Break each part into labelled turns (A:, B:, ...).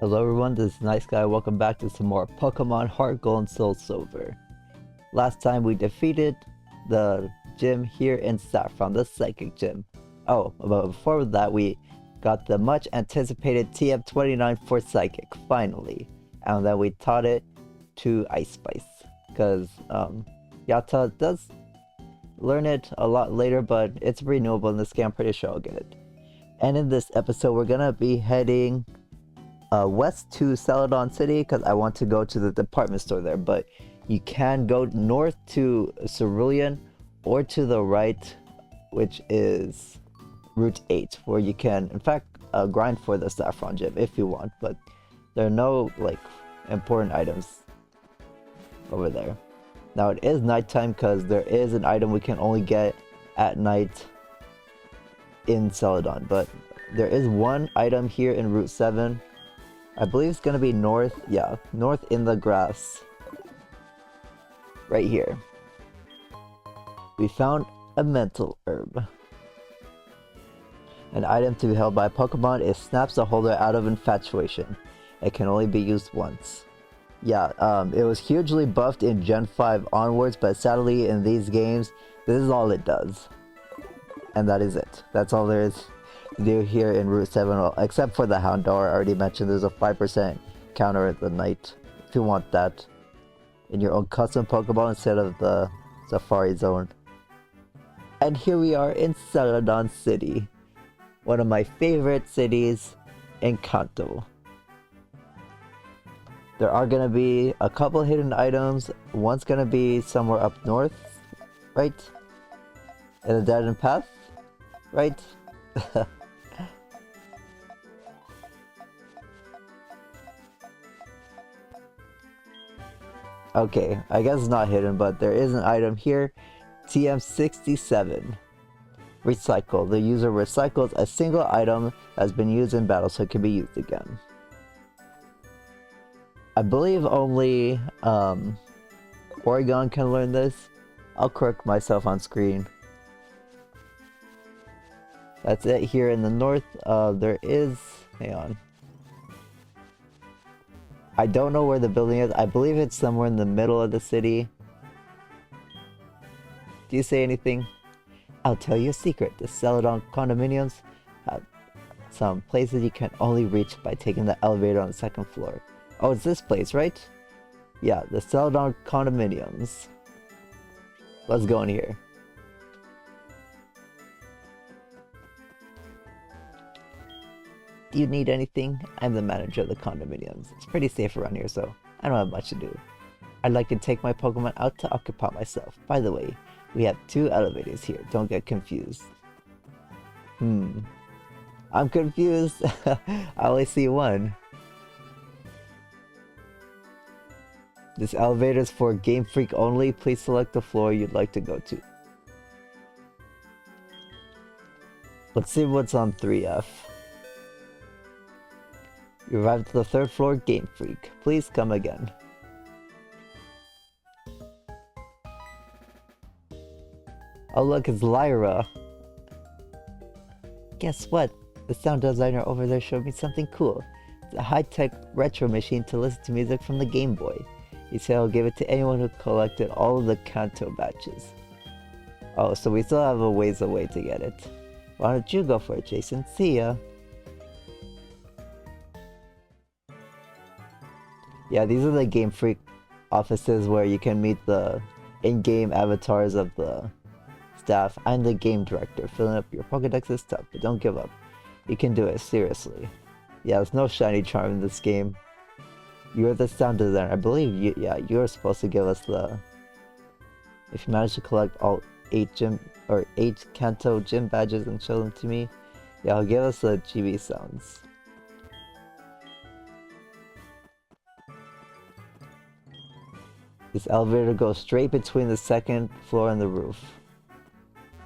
A: Hello everyone, this is Nice Guy. Welcome back to some more Pokemon HeartGold and SoulSilver. Last time we defeated the gym here in Saffron, the Psychic Gym. Oh, but before that we got the much anticipated TM29 for Psychic, finally. And then we taught it to Ice Spice. Because Yata does learn it a lot later, but it's renewable in this game, I'm pretty sure I'll get it. And in this episode we're gonna be heading west to Celadon City because I want to go to the department store there, but you can go north to Cerulean or to the right, which is Route 8, where you can in fact grind for the Saffron Gym if you want, but there are no like important items over there. Now it is nighttime because there is an item we can only get at night in Celadon, but there is one item here in Route 7. I believe it's gonna be north, yeah, north in the grass. Right here. We found a mental herb. An item to be held by a Pokemon, it snaps the holder out of infatuation. It can only be used once. Yeah, it was hugely buffed in Gen 5 onwards, but sadly in these games, this is all it does. And that is it. That's all there is to do here in Route 7, well, except for the Houndour. I already mentioned there's a 5% counter at the night, if you want that in your own custom Pokeball instead of the Safari Zone. And here we are in Celadon City, one of my favorite cities in Kanto. There are gonna be a couple hidden items. One's gonna be somewhere up north, right? In the dead end path, right? Okay, I guess it's not hidden, but there is an item here. TM67. Recycle. The user recycles a single item that has been used in battle so it can be used again. I believe only Oregon can learn this. I'll correct myself on screen. That's it here in the north. There is... hang on. I don't know where the building is. I believe it's somewhere in the middle of the city. Do you say anything? I'll tell you a secret. The Celadon condominiums have some places you can only reach by taking the elevator on the second floor. Oh, it's this place, right? Yeah, the Celadon condominiums. Let's go in here. Do you need anything? I'm the manager of the condominiums. It's pretty safe around here, so I don't have much to do. I'd like to take my Pokemon out to occupy myself. By the way, we have 2 elevators here. Don't get confused. I'm confused. I only see one. This elevator is for Game Freak only. Please select the floor you'd like to go to. Let's see what's on 3F. You arrived at the 3rd floor, Game Freak. Please come again. Oh look, it's Lyra. Guess what? The sound designer over there showed me something cool. It's a high-tech retro machine to listen to music from the Game Boy. He said he'll give it to anyone who collected all of the Kanto badges. Oh, so we still have a ways away to get it. Why don't you go for it, Jason? See ya! Yeah, these are the Game Freak offices where you can meet the in-game avatars of the staff. I'm the game director. Filling up your Pokedex is tough, but don't give up. You can do it, seriously. Yeah, there's no shiny charm in this game. You're the sound designer. I believe you're supposed to give us the... if you manage to collect all 8 Kanto gym badges and show them to me, yeah, I'll give us the GB sounds. This elevator goes straight between the 2nd floor and the roof.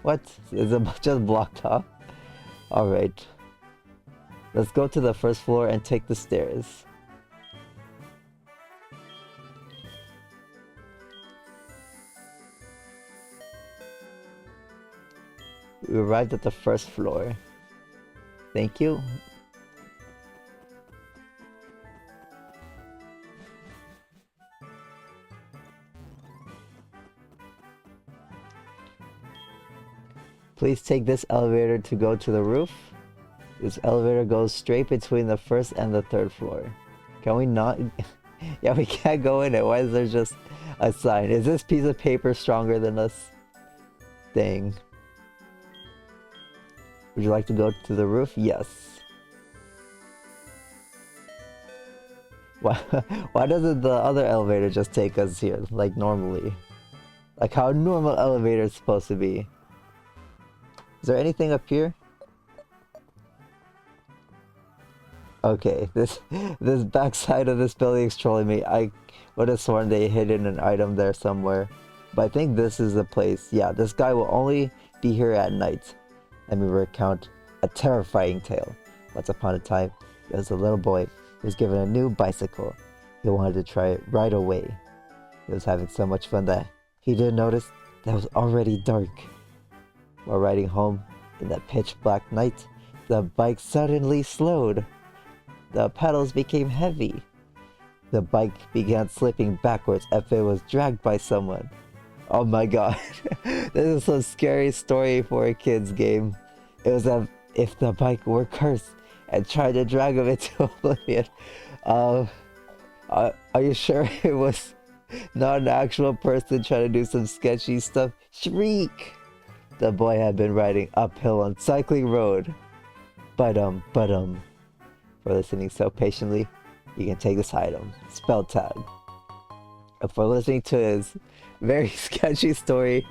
A: What? Is it just blocked off? Alright. Let's go to the 1st floor and take the stairs. We arrived at the 1st floor. Thank you. Please take this elevator to go to the roof. This elevator goes straight between the first and the third floor. Can we not? Yeah, we can't go in it. Why is there just a sign? Is this piece of paper stronger than us? Dang. Would you like to go to the roof? Yes. Why doesn't the other elevator just take us here, like normally? Like how a normal elevator is supposed to be. Is there anything up here? Okay, this backside of this building is trolling me. I would have sworn they hidden an item there somewhere. But I think this is the place. Yeah, this guy will only be here at night. Let me recount a terrifying tale. Once upon a time, there was a little boy who was given a new bicycle. He wanted to try it right away. He was having so much fun that he didn't notice that it was already dark. While riding home in the pitch black night, the bike suddenly slowed. The pedals became heavy. The bike began slipping backwards as if it was dragged by someone. Oh my god, this is a scary story for a kid's game. It was as if the bike were cursed and tried to drag him into oblivion. Are you sure it was not an actual person trying to do some sketchy stuff? Shriek! The boy had been riding uphill on cycling road. But for listening so patiently, you can take this item, spell tag. And for listening to his very sketchy story,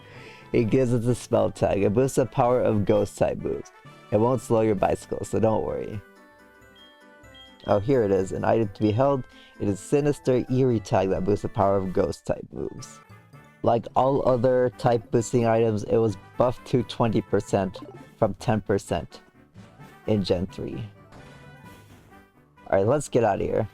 A: he gives us a spell tag. It boosts the power of ghost type moves. It won't slow your bicycle, so don't worry. Oh, here it is, an item to be held. It is sinister eerie tag that boosts the power of ghost type moves. Like all other type boosting items, it was buffed to 20% from 10% in Gen 3. Alright, let's get out of here.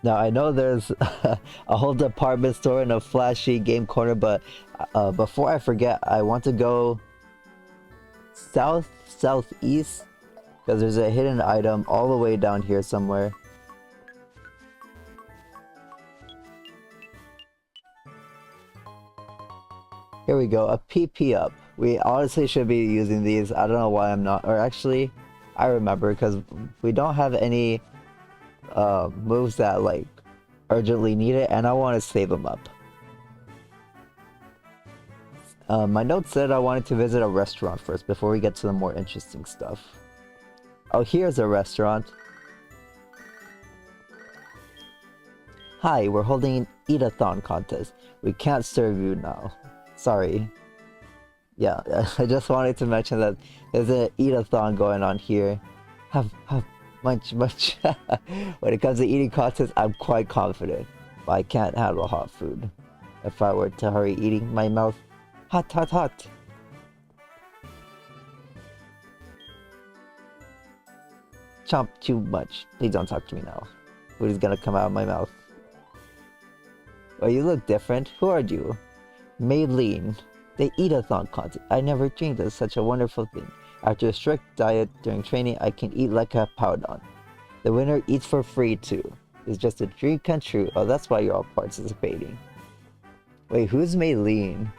A: Now, I know there's a whole department store and a flashy game corner, but before I forget, I want to go southeast, because there's a hidden item all the way down here somewhere. Here we go, a PP up. We honestly should be using these. I don't know why I'm not, or actually, I remember, because we don't have any moves that like urgently need it, and I want to save them up. My notes said I wanted to visit a restaurant first before we get to the more interesting stuff. Oh, here's a restaurant. Hi, we're holding an eat-a-thon contest. We can't serve you now. Sorry. Yeah, I just wanted to mention that there's an eat-a-thon going on here. Have munch. When it comes to eating contests, I'm quite confident, but I can't handle hot food. If I were to hurry eating, my mouth hot. Chomp too much. Please don't talk to me now. Food is gonna come out of my mouth. Oh, you look different. Who are you? Maylene. They eat-a-thon contest. I never dreamed of such a wonderful thing. After a strict diet during training, I can eat like a powdon. The winner eats for free too. It's just a dream come true. Oh, that's why you're all participating. Wait, who's Maylene?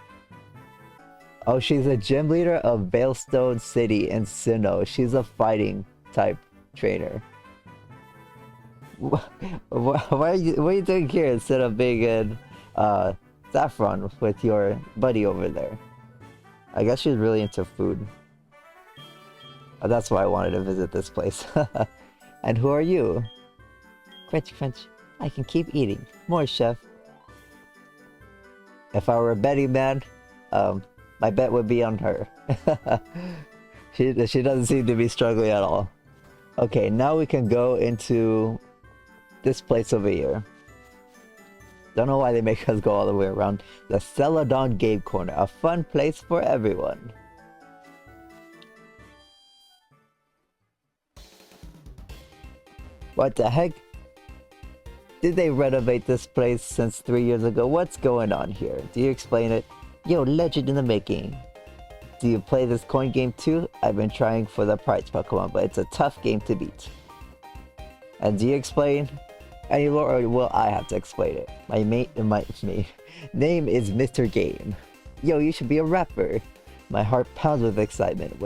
A: Oh, she's a gym leader of Veilstone City in Sinnoh. She's a fighting type trainer. What are you doing here instead of being in Saffron with your buddy over there? I guess she's really into food. Oh, that's why I wanted to visit this place. And who are you? Crunch. I can keep eating. More, chef. If I were a betting man, my bet would be on her. She doesn't seem to be struggling at all. Okay, now we can go into this place over here. Don't know why they make us go all the way around. The Celadon Game Corner, a fun place for everyone. What the heck? Did they renovate this place since 3 years ago? What's going on here? Do you explain it? Yo, legend in the making. Do you play this coin game too? I've been trying for the prize Pokemon, but it's a tough game to beat. And do you explain? Any lore, or will I have to explain it? My name is Mr. Game. Yo, you should be a rapper. My heart pounds with excitement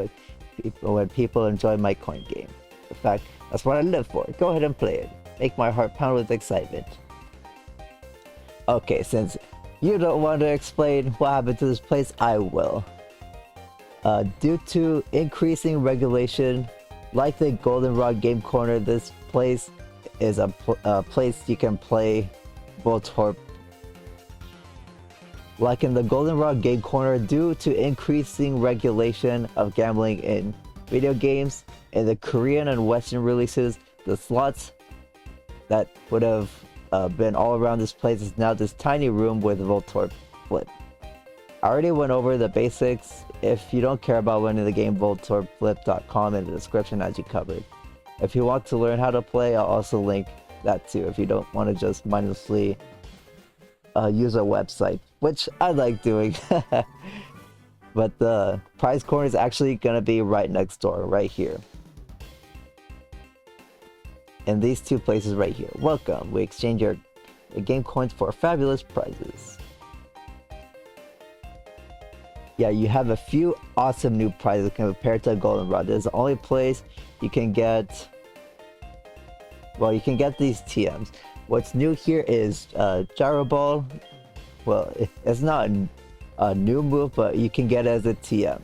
A: when people enjoy my coin game. In fact, that's what I live for. Go ahead and play it. Make my heart pound with excitement. Okay, since you don't want to explain what happened to this place, I will. Due to increasing regulation, like the Goldenrod Game Corner, this place is a place you can play Voltorb. Like in the Goldenrod Game Corner, due to increasing regulation of gambling in video games, in the Korean and Western releases, the slots that would have been all around this place is now this tiny room with Voltorb Flip. I already went over the basics. If you don't care about winning the game, voltorbflip.com in the description as you covered. If you want to learn how to play, I'll also link that too if you don't want to just mindlessly use a website, which I like doing. But the prize corner is actually going to be right next door, right here. In these two places right here. Welcome, we exchange your game coins for fabulous prizes. Yeah, you have a few awesome new prizes compared to Goldenrod. This is the only place you can get... Well, you can get these TMs. What's new here is Gyro Ball. Well, it's not a new move, but you can get it as a TM.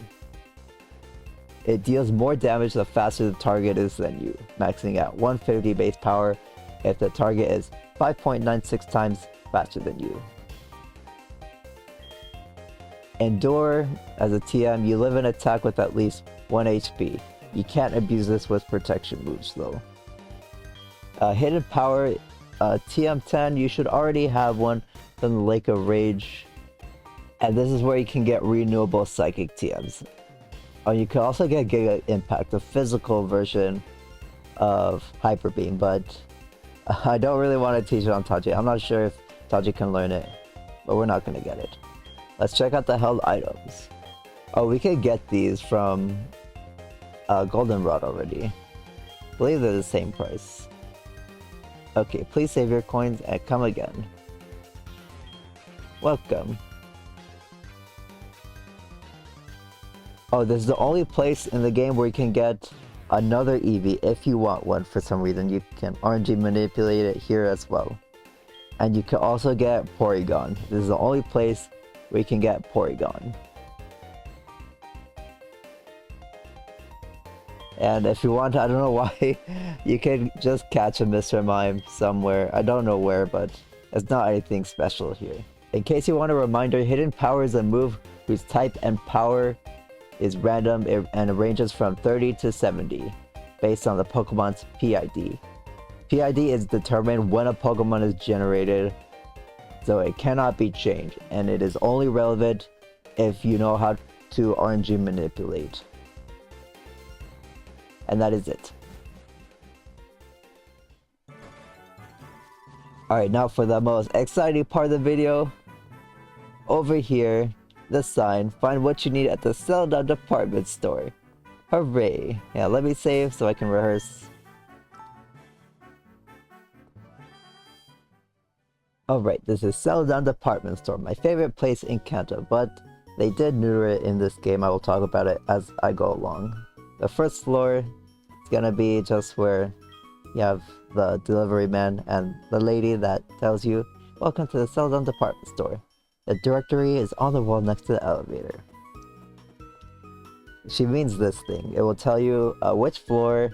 A: It deals more damage the faster the target is than you, maxing at 150 base power if the target is 5.96 times faster than you. Endure, as a TM, you live an attack with at least 1 HP. You can't abuse this with protection moves though. Hidden Power, TM10, you should already have one from the Lake of Rage. And this is where you can get renewable Psychic TMs. You can also get Giga Impact, the physical version of Hyper Beam, but I don't really want to teach it on Taji. I'm not sure if Taji can learn it, but we're not going to get it. Let's check out the held items. Oh, we could get these from Goldenrod already. I believe they're the same price. Okay, please save your coins and come again. Welcome. Oh, this is the only place in the game where you can get another Eevee if you want one for some reason. You can RNG manipulate it here as well. And you can also get Porygon. This is the only place where you can get Porygon. And if you want, I don't know why, you can just catch a Mr. Mime somewhere. I don't know where, but it's not anything special here. In case you want a reminder, Hidden Power is a move whose type and power is random and it ranges from 30 to 70 based on the Pokemon's PID. PID is determined when a Pokemon is generated, so it cannot be changed, and it is only relevant if you know how to RNG manipulate. And that is it. Alright, now for the most exciting part of the video. Over here, the sign, find what you need at the Celadon department store. Hooray! Yeah, let me save so I can rehearse. Alright, this is Celadon department store, my favorite place in Kanto, but they did neuter it in this game. I will talk about it as I go along. The first floor is gonna be just where you have the delivery man and the lady that tells you, welcome to the Celadon department store. The directory is on the wall next to the elevator. She means this thing. It will tell you which floor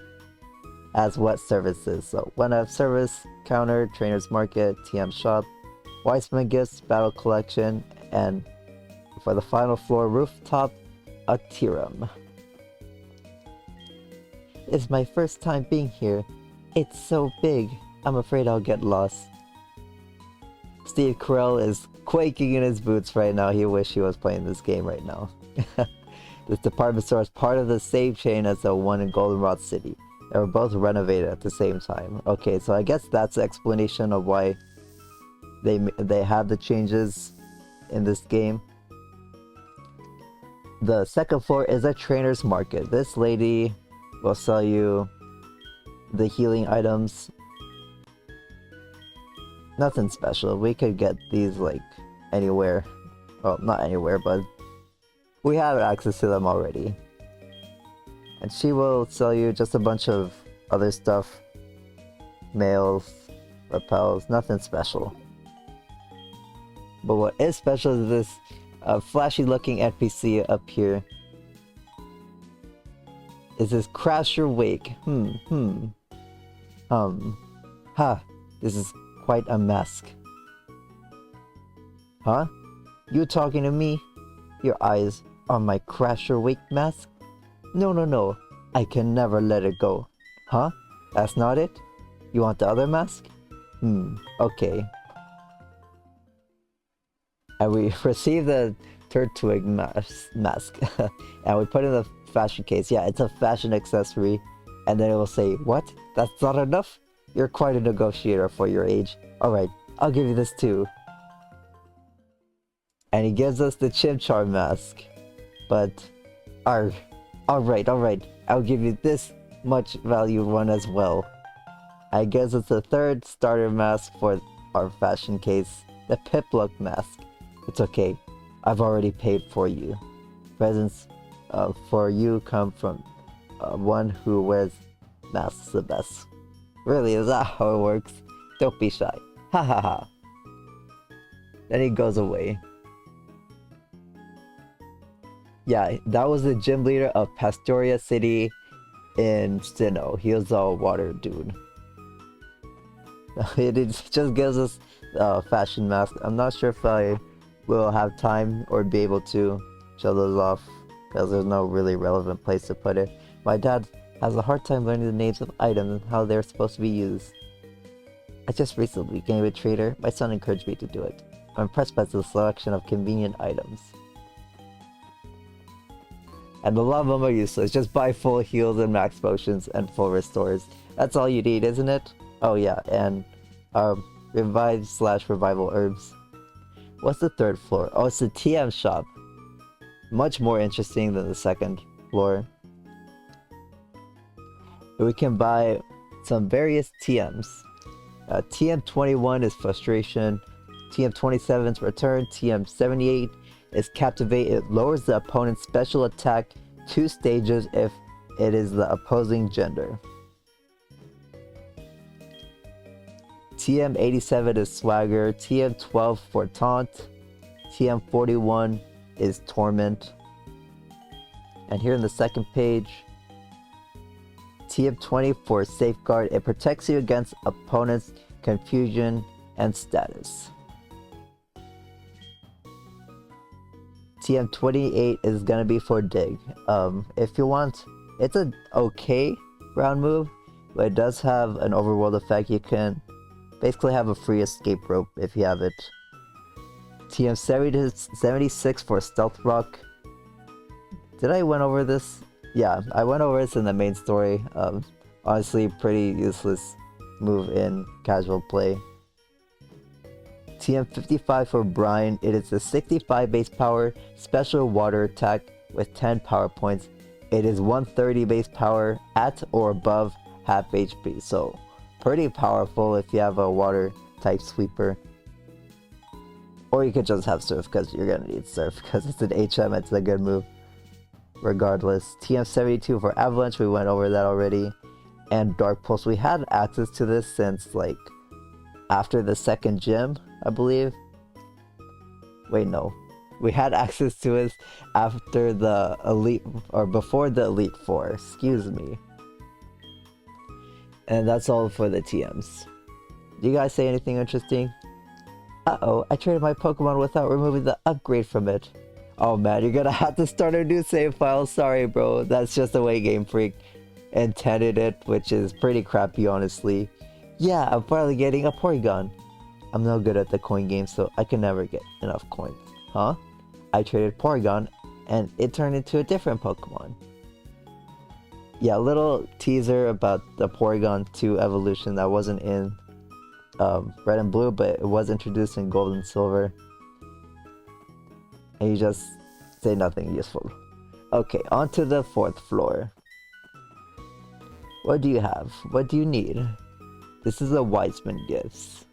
A: has what services. So when I have service, counter, trainer's market, TM shop, Weissman gifts, battle collection, and for the final floor, rooftop, a tea room. It's my first time being here. It's so big. I'm afraid I'll get lost. Steve Carell is quaking in his boots right now. He wished he was playing this game right now. This department store is part of the same chain as the one in Goldenrod City. They were both renovated at the same time. Okay, so I guess that's the explanation of why they have the changes in this game. The second floor is a trainer's market. This lady will sell you the healing items. Nothing special. We could get these like anywhere. Well, not anywhere, but we have access to them already. And she will sell you just a bunch of other stuff. Mails, repels, nothing special. But what is special is this flashy looking NPC up here. Is this Crasher Wake? This is quite a mask. Huh? You talking to me? Your eyes on my Crasher Wake mask? No. I can never let it go. Huh? That's not it? You want the other mask? Okay. And we receive the Turtwig mask. And we put it in the fashion case. Yeah, it's a fashion accessory. And then it will say, what? That's not enough? You're quite a negotiator for your age. Alright, I'll give you this too. And he gives us the Chimchar mask. But, alright, I'll give you this much valued one as well. I guess it's the third starter mask for our fashion case, the Pipluck mask. It's okay, I've already paid for you. Presents for you come from one who wears masks the best. Really, is that how it works? Don't be shy. Ha ha ha. Then he goes away. Yeah, that was the gym leader of Pastoria City in Sinnoh. He was a water dude. It just gives us a fashion mask. I'm not sure if I will have time or be able to show those off because there's no really relevant place to put it. My dad has a hard time learning the names of items and how they're supposed to be used. I just recently became a trader. My son encouraged me to do it. I'm impressed by the selection of convenient items. And a lot of them are useless. Just buy full heals and max potions and full restores. That's all you need, isn't it? Oh yeah, and revive/revival herbs. What's the third floor? Oh, it's the TM shop. Much more interesting than the second floor. We can buy some various TMs. TM21 is frustration. TM27 is return. TM78 is captivate. It lowers the opponent's special attack 2 stages if it is the opposing gender. TM87 is swagger. TM12 for taunt. TM41 is torment. And here in the second page, TM20 for safeguard. It protects you against opponent's confusion and status. TM28 is gonna be for dig. If you want, it's an okay round move, but it does have an overworld effect. You can basically have a free escape rope if you have it. TM76 for stealth rock. Did I went over this? Yeah, I went over this in the main story. Honestly, pretty useless move in casual play. TM55 for Brine. It is a 65 base power special water attack with 10 power points. It is 130 base power at or above half HP. So pretty powerful if you have a water type sweeper. Or you could just have surf because you're gonna need surf because it's an HM. It's a good move. Regardless, TM72 for Avalanche, we went over that already. And Dark Pulse, we had access to this since like after the second gym, I believe. Wait, no. We had access to it after the Elite, or before the Elite Four, excuse me. And that's all for the TMs. Do you guys say anything interesting? Uh-oh, I traded my Pokemon without removing the upgrade from it. Oh man, you're gonna have to start a new save file. Sorry bro, that's just the way Game Freak intended it, which is pretty crappy honestly. Yeah, I'm finally getting a Porygon. I'm no good at the coin game, so I can never get enough coins. Huh? I traded Porygon and it turned into a different Pokemon. Yeah, a little teaser about the Porygon 2 evolution that wasn't in Red and Blue, but it was introduced in Gold and Silver. And you just say nothing useful. Okay, on to the 4th floor. What do you have? What do you need? This is a Wiseman Gifts.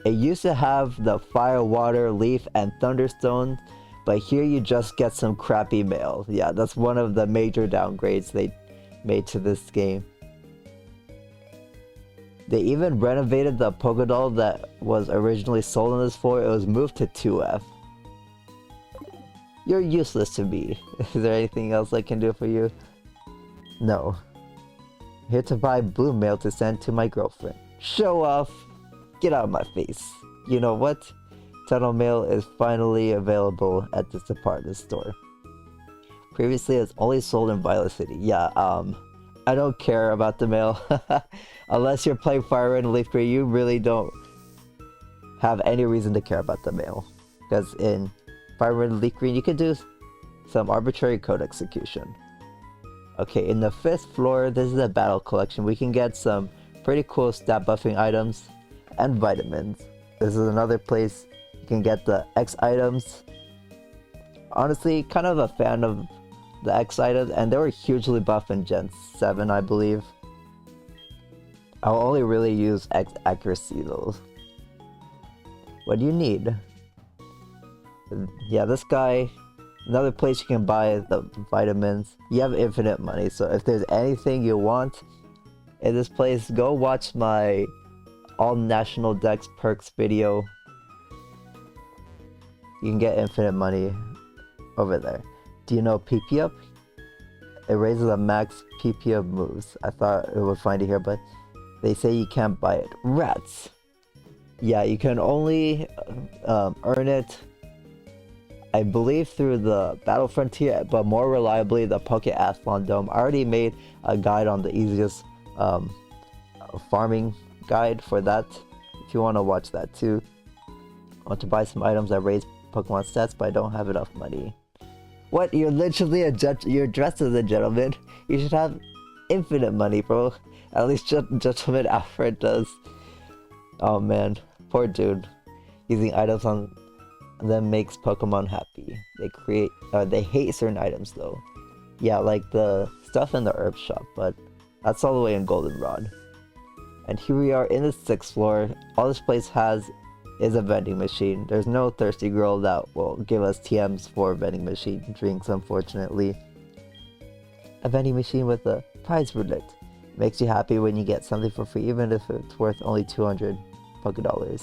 A: It used to have the fire, water, leaf, and thunderstone, but here you just get some crappy mail. Yeah, that's one of the major downgrades they made to this game. They even renovated the Pokédoll that was originally sold on this floor. It was moved to 2F. You're useless to me. Is there anything else I can do for you? No. Here to buy blue mail to send to my girlfriend. Show off! Get out of my face. You know what? Tunnel mail is finally available at this department store. Previously it was only sold in Violet City. Yeah, I don't care about the mail. Unless you're playing Fire Red and Leaf Green, you really don't have any reason to care about the mail. Because in Fire Red and Leaf Green, you can do some arbitrary code execution. Okay, in the 5th floor, this is a battle collection. We can get some pretty cool stat buffing items and vitamins. This is another place you can get the X items. Honestly, kind of a fan of the X items, and they were hugely buffed in Gen 7, I believe. I'll only really use X accuracy though. What do you need? Yeah, this guy. Another place you can buy the vitamins. You have infinite money, so if there's anything you want in this place, go watch my all national Dex perks video. You can get infinite money over there. Do you know PP up? It raises a max PP up moves. I thought it would find it here, but they say you can't buy it. Rats! Yeah, you can only earn it, I believe, through the Battle Frontier, but more reliably the Pokeathlon Dome. I already made a guide on the easiest farming guide for that, if you want to watch that too. I want to buy some items that raise Pokemon stats, but I don't have enough money. What? You're literally you're dressed as a gentleman. You should have infinite money, bro. At least Gentleman Alfred does. Oh man, poor dude. Using items on them makes Pokemon happy. They hate certain items though. Yeah, like the stuff in the herb shop, but that's all the way in Goldenrod. And here we are in the 6th floor. All this place has is a vending machine. There's no thirsty girl that will give us TMs for vending machine drinks, unfortunately. A vending machine with a prize roulette makes you happy when you get something for free, even if it's worth only 200 Pokédollars.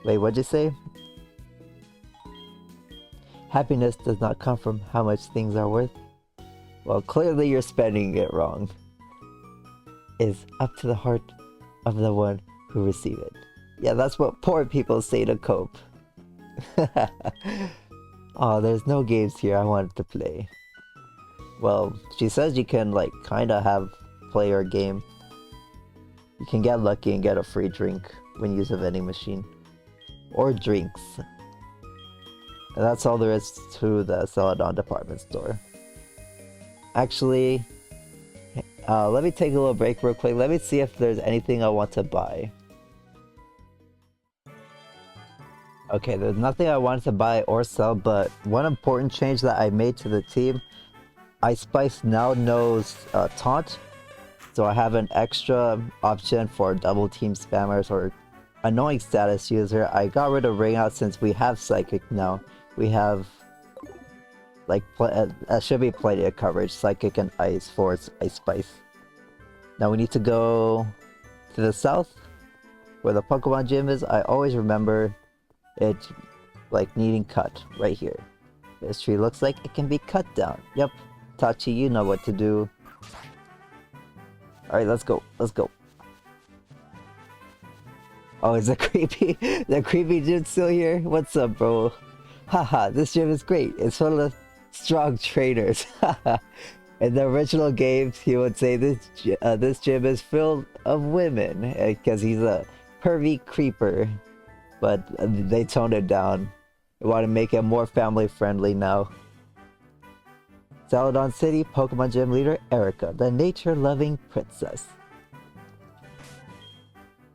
A: Wait, what'd you say? Happiness does not come from how much things are worth. Well, clearly you're spending it wrong. Is up to the heart of the one who receive it. Yeah, that's what poor people say to cope. Oh, there's no games here I wanted to play. Well, she says you can like kinda play your game. You can get lucky and get a free drink when you use a vending machine. Or drinks. And that's all there is to the Celadon department store. Actually, let me take a little break real quick. Let me see if there's anything I want to buy. Okay, there's nothing I wanted to buy or sell, but one important change that I made to the team, Ice Spice now knows Taunt, so I have an extra option for double team spammers or annoying status user. I got rid of Ring Out since we have Psychic now. We have like should be plenty of coverage, Psychic and Ice for Ice Spice. Now we need to go to the south where the Pokemon gym is. I always remember it like needing cut right here. This tree looks like it can be cut down. Yep, Tachi, you know what to do. Alright, let's go. Let's go. Oh, is the creepy dude still here? What's up, bro? Haha, this gym is great. It's full of strong trainers. In the original games, he would say this gym is filled of women because he's a pervy creeper. But they toned it down. They want to make it more family friendly now. Celadon City Pokemon Gym leader Erica, the nature-loving princess.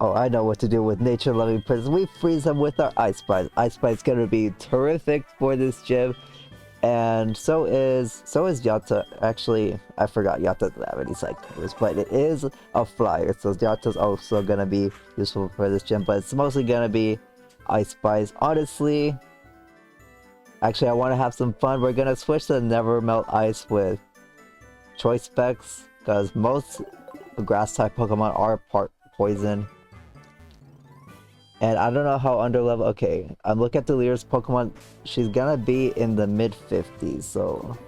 A: Oh, I know what to do with nature-loving princess. We freeze them with our Ice Spice. Ice Spice is gonna be terrific for this gym. And so is Yatta. Actually, I forgot Yatta doesn't have any psychic moves, but it is a flyer, so Yatta's also gonna be useful for this gym, but it's mostly gonna be Ice Spice. Honestly, actually, I want to have some fun. We're gonna switch to Never Melt Ice with Choice Specs, because most grass type Pokemon are part poison. And I don't know how underlevel. Okay, I'm looking at the leader's Pokemon. She's gonna be in the mid 50s, so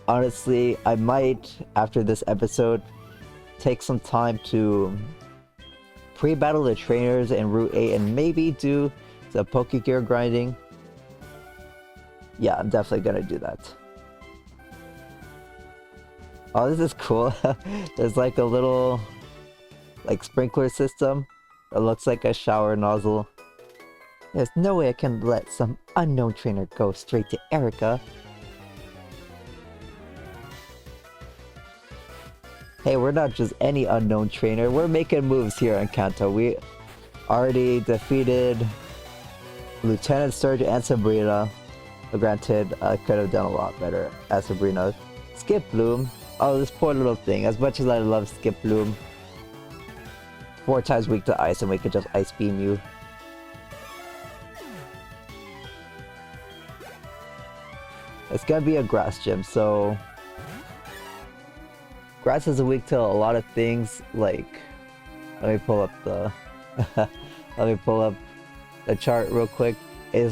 A: honestly, I might, after this episode, take some time to pre-battle the trainers in Route 8 and maybe do the Pokegear grinding. Yeah, I'm definitely gonna do that. Oh, this is cool. There's like a little like sprinkler system. It looks like a shower nozzle. There's no way I can let some unknown trainer go straight to Erica. Hey, we're not just any unknown trainer. We're making moves here in Kanto. We already defeated Lieutenant Surge and Sabrina. Granted, I could have done a lot better as Sabrina. Skip Bloom. Oh, this poor little thing. As much as I love Skip Bloom, 4 times weak to ice, and we could just ice beam you. It's gonna be a grass gym, so grass is weak to a lot of things. Like, let me pull up the let me pull up the chart real quick. Is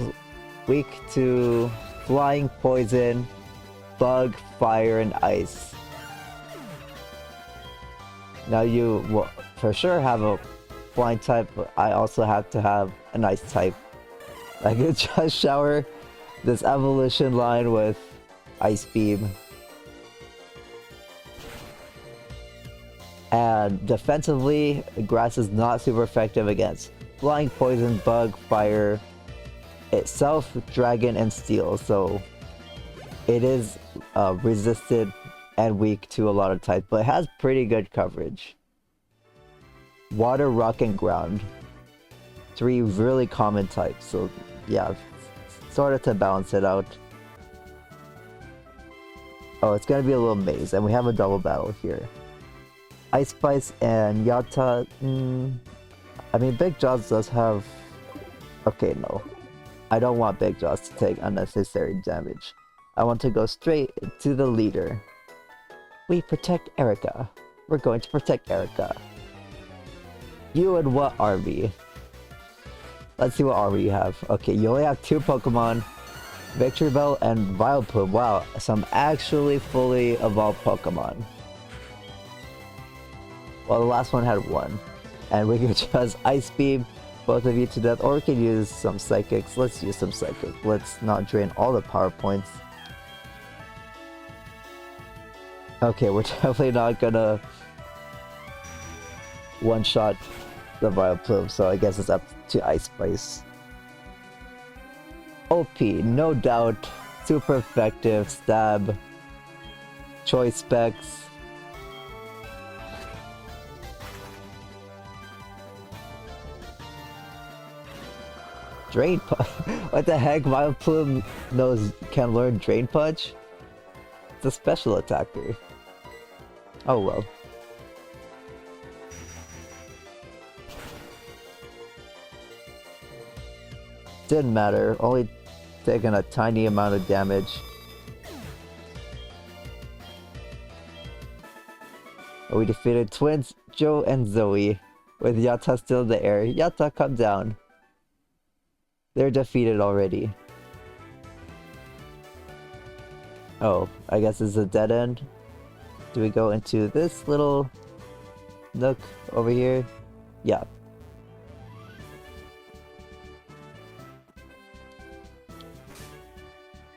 A: weak to flying, poison, bug, fire, and ice. Now you will for sure have a flying type, but I also have to have an ice type. I could just shower this evolution line with Ice Beam. And defensively, grass is not super effective against flying, poison, bug, fire, itself, dragon, and steel. So it is resisted and weak to a lot of types, but it has pretty good coverage. Water, rock, and ground. 3 really common types, so yeah, sort of to balance it out. Oh, it's gonna be a little maze, and we have a double battle here. Ice Spice and Yatta. I mean, Big Jaws does have... Okay, no. I don't want Big Jaws to take unnecessary damage. I want to go straight to the leader. We protect Erica. We're going to protect Erica. You and what army? Let's see what army you have. Okay, you only have 2 Pokemon. Victory Bell and Vileplume. Wow, some actually fully evolved Pokemon. Well, the last one had 1. And we can just Ice Beam both of you to death, or we can use some Psychics. Let's use some Psychic. Let's not drain all the power points. Okay, we're definitely not gonna one-shot the Vileplume, so I guess it's up to Ice Spice. OP, no doubt. Super effective. Stab. Choice Specs. Drain Punch. What the heck? Vileplume can learn Drain Punch? It's a special attacker. Oh well. Didn't matter, only taking a tiny amount of damage. We defeated twins Joe and Zoe, with Yatta still in the air. Yatta, come down. They're defeated already. Oh, I guess it's a dead end. Do we go into this little nook over here? Yeah.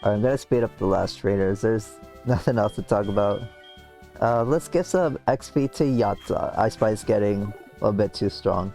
A: Alright, I'm gonna speed up the last trainers. There's nothing else to talk about. Let's give some XP to Yatta. Ice Spice getting a little bit too strong.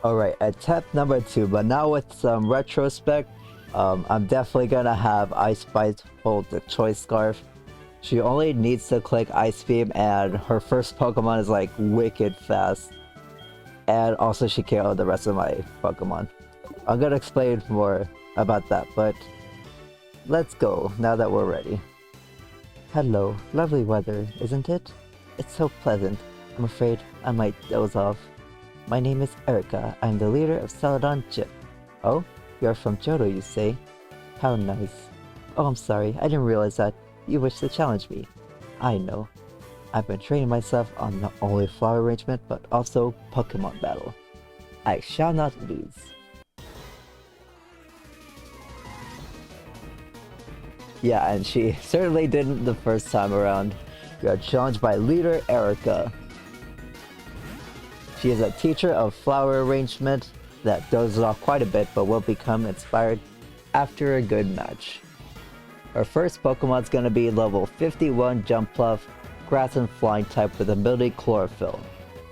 A: Alright, attempt number 2, but now with some retrospect, I'm definitely gonna have Ice Spice hold the Choice Scarf. She only needs to click Ice Beam and her first Pokemon is like wicked fast. And also she KO'd the rest of my Pokemon. I'm gonna explain more about that, but let's go now that we're ready. Hello, lovely weather, isn't it? It's so pleasant. I'm afraid I might doze off. My name is Erica. I'm the leader of Celadon Gym. Oh? You're from Johto, you say? How nice. Oh, I'm sorry. I didn't realize that you wish to challenge me. I know. I've been training myself on not only flower arrangement, but also Pokemon battle. I shall not lose. Yeah, and she certainly didn't the first time around. We are challenged by leader Erica. She is a teacher of flower arrangement that dozes off quite a bit but will become inspired after a good match. Our first Pokemon's gonna be level 51 Jumpluff, grass and flying type with ability Chlorophyll.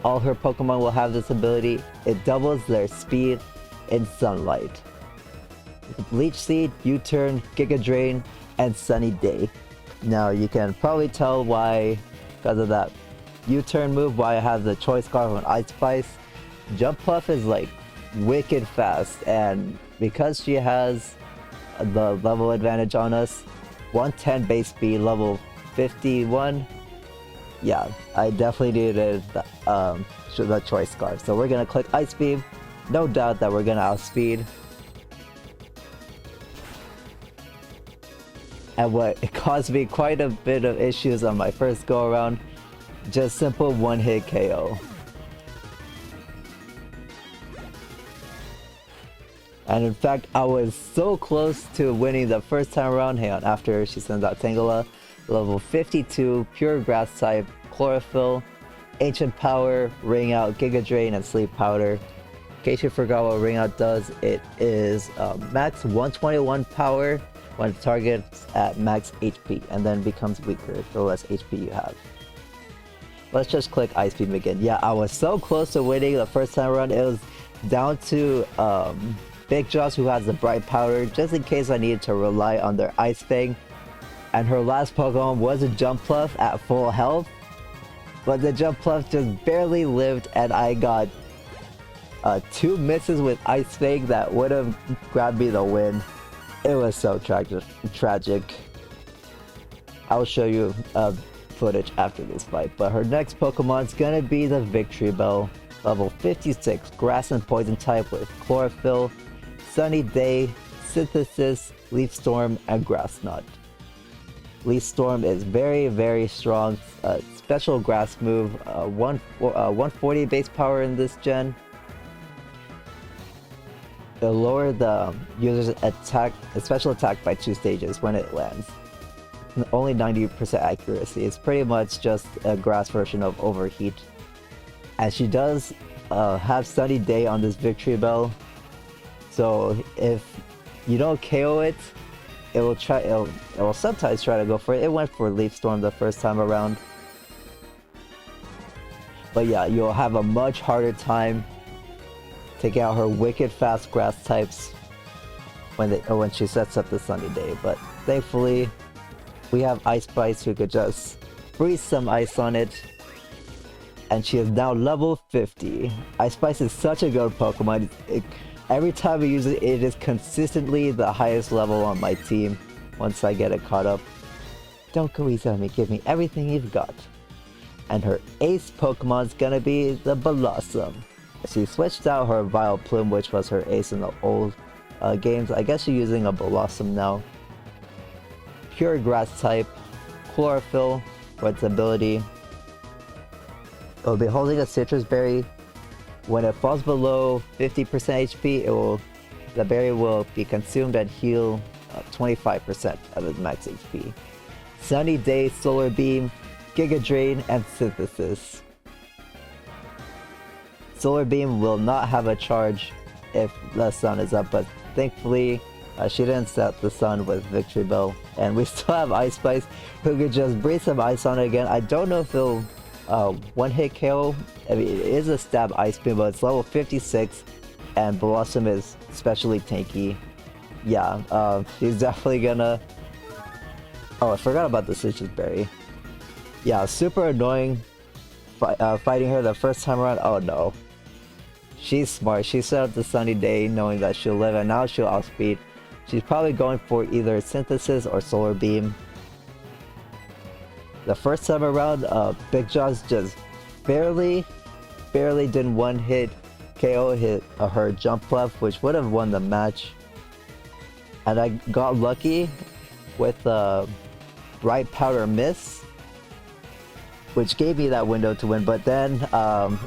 A: All her Pokemon will have this ability. It doubles their speed in sunlight. Leech Seed, U-Turn, Giga Drain, and Sunny Day. Now you can probably tell why, because of that U-turn move, why I have the Choice Scarf on Ice Spice. Jumpluff is like wicked fast, and because she has the level advantage on us, 110 base speed, level 51, yeah, I definitely needed the Choice Scarf. So we're gonna click Ice Beam. No doubt that we're gonna outspeed. And what it caused me quite a bit of issues on my first go around, just simple one-hit KO. And in fact, I was so close to winning the first time around. Hang on, after she sends out Tangela, level 52, pure grass type, Chlorophyll, Ancient Power, Ring Out, Giga Drain, and Sleep Powder. In case you forgot what Ring Out does, it is max 121 power when it targets at max HP, and then becomes weaker the less HP you have. Let's just click Ice Beam again. Yeah, I was so close to winning the first time around. It was down to Big Jaws, who has the Bright Powder, just in case I needed to rely on their Ice Fang. And her last Pokemon was a Jumpluff at full health, but the Jumpluff just barely lived, and I got 2 misses with Ice Fang that would have grabbed me the win. It was so tragic. I'll show you footage after this fight, but her next Pokemon's gonna be the Victory Bell, level 56, grass and poison type with Chlorophyll, Sunny Day, Synthesis, Leaf Storm, and Grass Knot. Leaf Storm is very strong, special grass move, 140 base power in this gen. It'll lower the user's attack, special attack by 2 stages when it lands. Only 90% accuracy. It's pretty much just a grass version of Overheat. And she does have Sunny Day on this Victory Bell, so if you don't KO it, it will sometimes try to go for it. It went for Leaf Storm the first time around, but yeah, you'll have a much harder time taking out her wicked fast grass types when she sets up the Sunny Day. But thankfully, we have Ice Spice who could just freeze some ice on it, and she is now level 50. Ice Spice is such a good Pokemon. Every time I use it, it is consistently the highest level on my team once I get it caught up. Don't go easy on me, give me everything you've got. And her ace Pokemon's gonna be the Blossom. She switched out her Vileplume, which was her ace in the old games. I guess she's using a Blossom now. Pure grass type, Chlorophyll for its ability. It will be holding a Citrus Berry. When it falls below 50% HP, the berry will be consumed and heal 25% of its max HP. Sunny Day, Solar Beam, Giga Drain, and Synthesis. Solar Beam will not have a charge if the sun is up, but thankfully she didn't set the sun with Victory Bell, and we still have Ice Spice who could just breathe some ice on it again. I don't know if it'll one hit KO. I mean, it is a stab Ice Beam, but it's level 56, and Blossom is especially tanky. Yeah, he's definitely gonna... Oh, I forgot about the Citrus Berry. Yeah, super annoying fighting her the first time around. Oh no. She's smart. She set up the Sunny Day knowing that she'll live, and now she'll outspeed. She's probably going for either Synthesis or Solar Beam. The first time around, Big Jaws just barely didn't one-hit KO hit her jump left, which would have won the match. And I got lucky with Bright Powder Miss, which gave me that window to win. But then,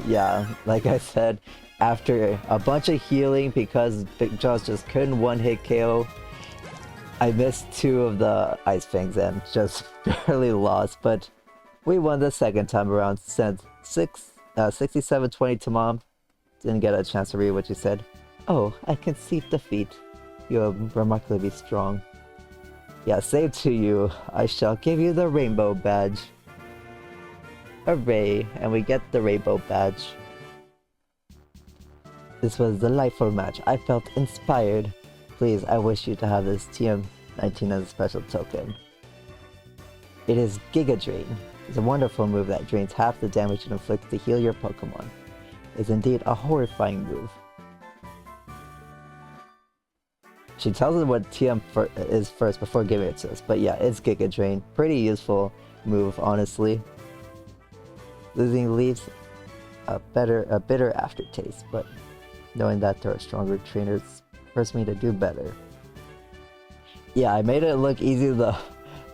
A: yeah, like I said, after a bunch of healing because Big Jaws just couldn't one-hit KO, I missed 2 of the Ice Fangs and just barely lost. But we won the second time around. Sent 67-20 to Mom. Didn't get a chance to read what she said. Oh, I concede defeat. You are remarkably strong. Yeah, same to you. I shall give you the rainbow badge. Hooray! And we get the rainbow badge. This was a delightful match. I felt inspired. Please, I wish you to have this TM19 as a special token. It is Giga Drain. It's a wonderful move that drains half the damage it inflicts to heal your Pokemon. It's indeed a horrifying move. She tells us what TM is first before giving it to us, but yeah, it's Giga Drain. Pretty useful move, honestly. Losing leaves a bitter aftertaste, but knowing that there are stronger trainers forced me to do better. Yeah, I made it look easy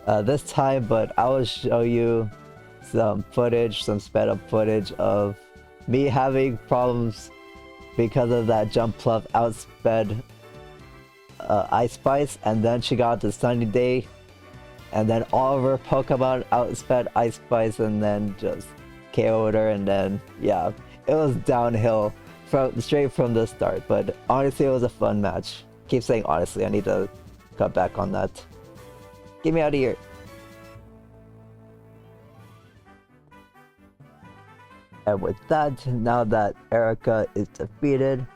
A: this time, but I will show you some footage, some sped up footage of me having problems because of that jump pluff outsped Ice Spice, and then she got the Sunny Day, and then all of her Pokemon outsped Ice Spice, and then just KO'd her, and then yeah, it was downhill straight from the start. But honestly, it was a fun match. Keep saying honestly, I need to cut back on that. Get me out of here. And with that, now that Erica is defeated,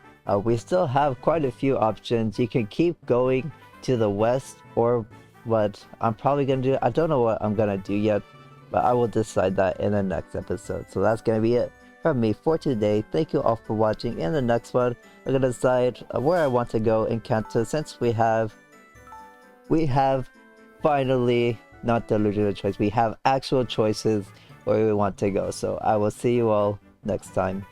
A: we still have quite a few options. You can keep going to the west, or what I'm probably gonna do. I don't know what I'm gonna do yet, but I will decide that in the next episode. So that's gonna be it from me for today. Thank you all for watching. In the next one, I'm gonna decide where I want to go in Kanto, since we have finally not delusional choice. We have actual choices where we want to go. So I will see you all next time.